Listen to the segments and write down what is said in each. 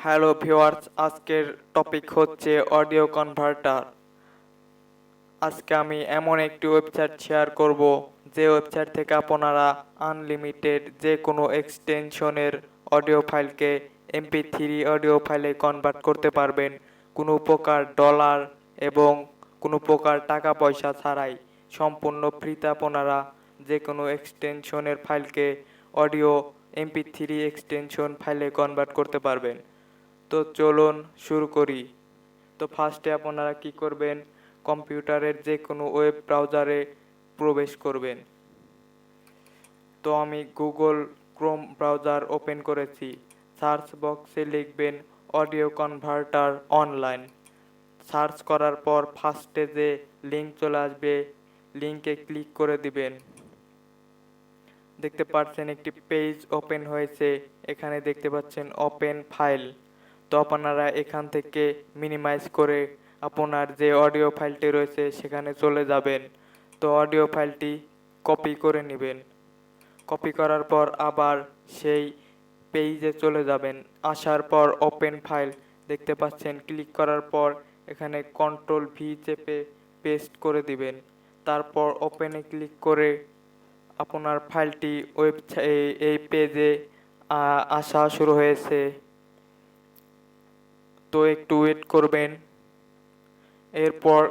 Hello viewers, আজকের topic হচ্ছে audio converter. আজকে আমি এমন একটি ওয়েবসাইট শেয়ার করব, যে ওয়েবসাইট থেকে আপনারা আনলিমিটেড যে কোনো এক্সটেনশনের অডিও ফাইলকে MP3 অডিও ফাইলে কনভার্ট করতে পারবেন, কোনো প্রকার ডলার এবং কোনো প্রকার টাকা পয়সা ছাড়াই। সম্পূর্ণ ফ্রিতে আপনারা যে কোনো এক্সটেনশনের ফাইলকে অডিও MP3 এক্সটেনশন ফাইলে কনভার্ট করতে পারবেন। তো চলুন শুরু করি। তো ফার্স্টে আপনারা কি করবেন, কম্পিউটারের যে কোনো ওয়েব ব্রাউজারে প্রবেশ করবেন। তো আমি গুগল ক্রোম ব্রাউজার ওপেন করেছি। সার্চ বক্সে লিখবেন অডিও কনভার্টার অনলাইন। সার্চ করার পর ফার্স্টে যে লিঙ্ক চলে আসবে, লিঙ্কে ক্লিক করে দিবেন। দেখতে পাচ্ছেন একটি পেজ ওপেন হয়েছে, এখানে দেখতে পাচ্ছেন ওপেন ফাইল। তো আপনারা এখান থেকে মিনিমাইজ করে আপনার যে অডিও ফাইলটি রয়েছে সেখানে চলে যাবেন। তো অডিও ফাইলটি কপি করে নেবেন। কপি করার পর আবার সেই পেজে চলে যাবেন। আসার পর ওপেন ফাইল দেখতে পাচ্ছেন, ক্লিক করার পর এখানে Ctrl+V চেপে পেস্ট করে দিবেন। তারপর ওপেনে ক্লিক করে আপনার ফাইলটি এই পেজে আসা শুরু হয়েছে। তো একটু ওয়েট করবেন। এরপর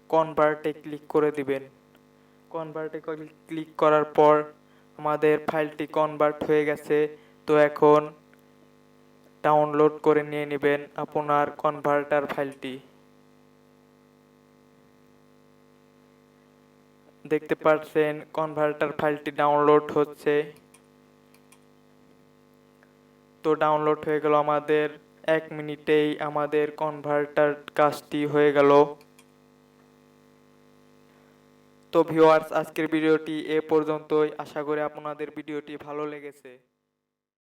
কনভার্টে ক্লিক করে দিবেন। কনভার্টে ক্লিক করার পর আমাদের ফাইলটি কনভার্ট হয়ে গেছে। তো এখন ডাউনলোড করে নিয়ে নেবেন আপনার কনভার্টার ফাইলটি। দেখতে পাচ্ছেন কনভার্টার ফাইলটি ডাউনলোড হচ্ছে। তো ডাউনলোড হয়ে গেল, আমাদের 1 মিনিটেই আমাদের কনভার্টার কাজটি হয়ে গেল। তো ভিউয়ার্স, আজকের ভিডিওটি এ পর্যন্তই। আশা করি আপনাদের ভিডিওটি ভালো লেগেছে।